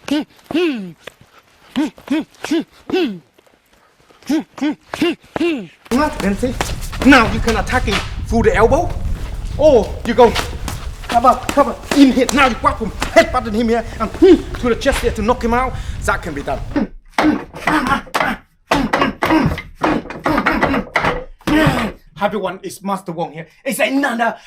And see, now you can attack him through the elbow, or you go cover in here. Now you whack him, headbutting him here, and to the chest here to knock him out. That can be done. Hi everyone, it's Master Wong here. It's another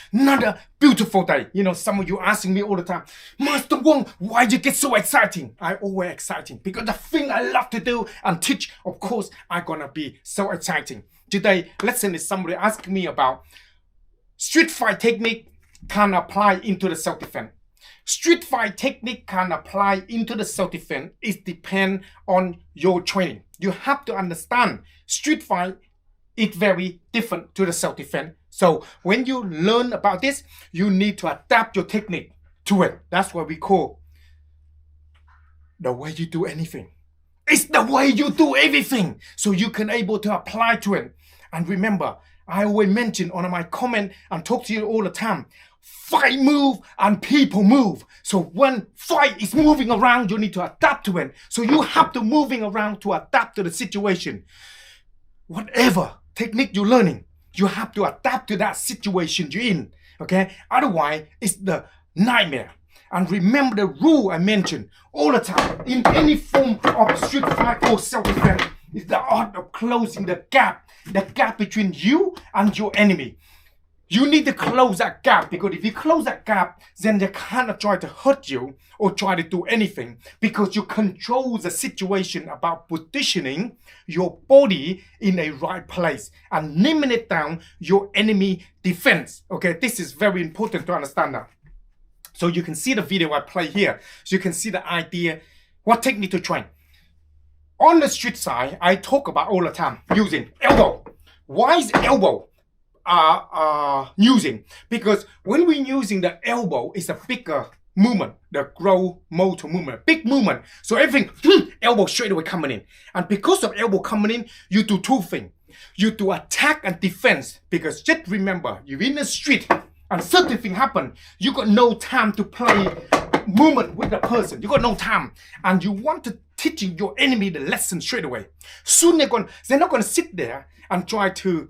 beautiful day. You know, some of you asking me all the time, Master Wong, why do you get so exciting? I always exciting because the thing I love to do and teach, of course, I'm gonna be so exciting. Today, lesson is somebody asking me about street fight technique can apply into the self-defense. Street fight technique can apply into the self-defense. It depends on your training. You have to understand street fight is very different to the self-defense. So when you learn about this, you need to adapt your technique to it. That's what we call the way you do anything. It's the way you do everything. So you can able to apply to it. And remember, I always mention on my comment and talk to you all the time, fight move and people move. So when fight is moving around, you need to adapt to it. So you have to moving around to adapt to the situation. Whatever technique you're learning, you have to adapt to that situation you're in. Okay? Otherwise, it's the nightmare. And remember the rule I mentioned all the time in any form of street fight or self-defense is the art of closing the gap between you and your enemy. You need to close that gap, because if you close that gap, then they cannot try to hurt you or try to do anything, because you control the situation about positioning your body in a right place and eliminate down your enemy defense. Okay, this is very important to understand that. So you can see the video I play here. So you can see the idea, what technique to train. On the street side, I talk about all the time using elbow. Why is elbow using? Because when we're using the elbow, it's a bigger movement, the groin motor movement, big movement. So everything, elbow straight away coming in. And because of elbow coming in, you do two things. You do attack and defense. Because just remember, you're in the street and certain thing happen, you got no time to play movement with the person. You got no time. And you want to teaching your enemy the lesson straight away. Soon they're not going to sit there and try to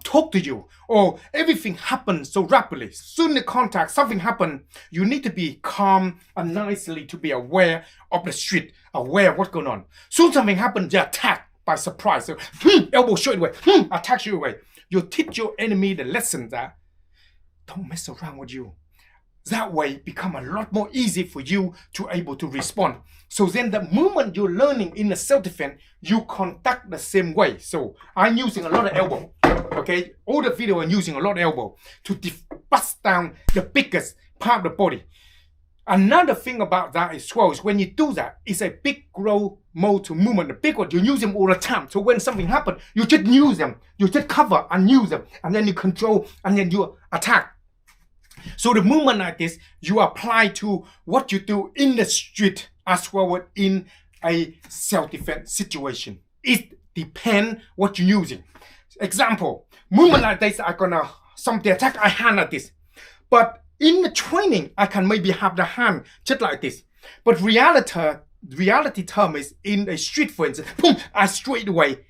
talk to you, or everything happens so rapidly. Soon the contact, something happen, you need to be calm and nicely to be aware of the street, aware of what's going on. Soon something happens, they attack by surprise. So, elbow straight away, attack straight away. You teach your enemy the lesson that don't mess around with you. That way become a lot more easy for you to able to respond. So then the moment you're learning in the self-defense, you conduct the same way. So I'm using a lot of elbow. Okay, all the video I'm using a lot of elbow to bust down the biggest part of the body. Another thing about that as well is when you do that, it's a big groin motor movement. The big one, you use them all the time. So when something happens, you just use them. You just cover and use them. And then you control and then you attack. So the movement like this, you apply to what you do in the street as well as in a self-defense situation. It depends what you're using. Example, movement like this, I'm gonna something attack I hand like this. But in the training, I can maybe have the hand just like this. But reality term is in a street, for instance, boom, I straight away,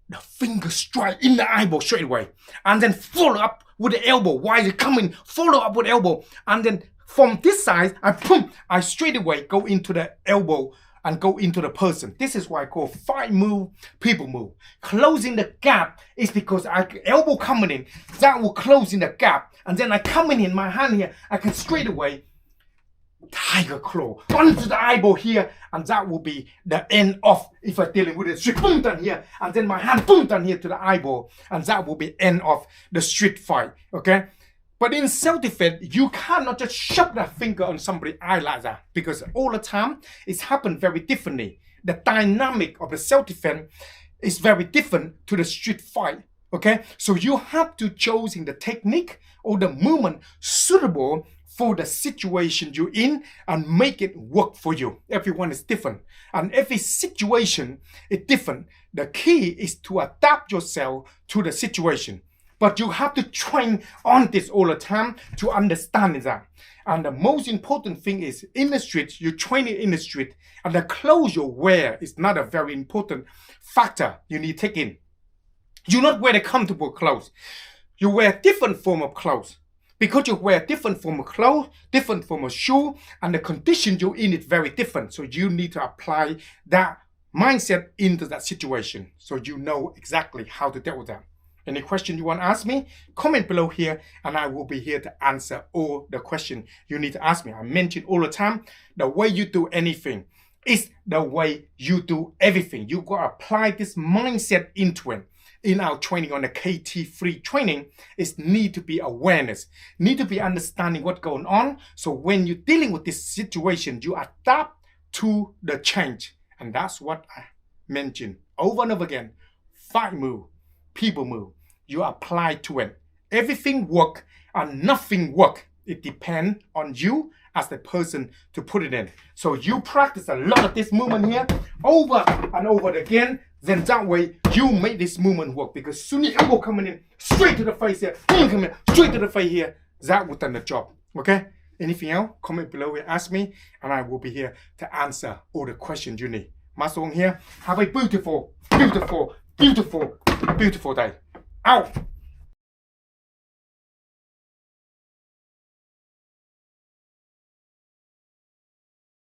the finger strike in the eyeball straight away. And then follow up with the elbow. Why is it coming? Follow up with elbow. And then from this side, I straight away go into the elbow and go into the person. This is why I call fight move, people move. Closing the gap is because elbow coming in, that will close in the gap. And then I coming in my hand here, I can straight away tiger claw onto the eyeball here, and that will be the end of, if I'm dealing with it, boom down here, and then my hand boom down here to the eyeball, and that will be end of the street fight. Okay, but in self-defense, you cannot just shove that finger on somebody's eye like that, because all the time it's happened very differently. The dynamic of the self-defense is very different to the street fight. Okay, so you have to choose the technique or the movement suitable for the situation you're in and make it work for you. Everyone is different and every situation is different. The key is to adapt yourself to the situation. But you have to train on this all the time to understand that. And the most important thing is in the street, you train it in the street, and the clothes you wear is not a very important factor you need to take in. You not wear the comfortable clothes. You wear different form of clothes. Because you wear different form of clothes, different form of shoe, and the condition you're in is very different. So you need to apply that mindset into that situation so you know exactly how to deal with that. Any question you want to ask me, comment below here, and I will be here to answer all the questions you need to ask me. I mention all the time, the way you do anything is the way you do everything. You got to apply this mindset into it. In our training on the KT3 training, is need to be awareness, need to be understanding what's going on. So when you're dealing with this situation, you adapt to the change. And that's what I mentioned over and over again. 5 move, people move. You apply to it. Everything work and nothing work. It depends on you as the person to put it in. So you practice a lot of this movement here over and over again. Then that way you make this movement work, because soon as elbow coming in straight to the face here, coming in straight to the face here, that will done the job. Okay? Anything else? Comment below and ask me, and I will be here to answer all the questions you need. Master Wong here. Have a beautiful, beautiful, beautiful, beautiful day. Out.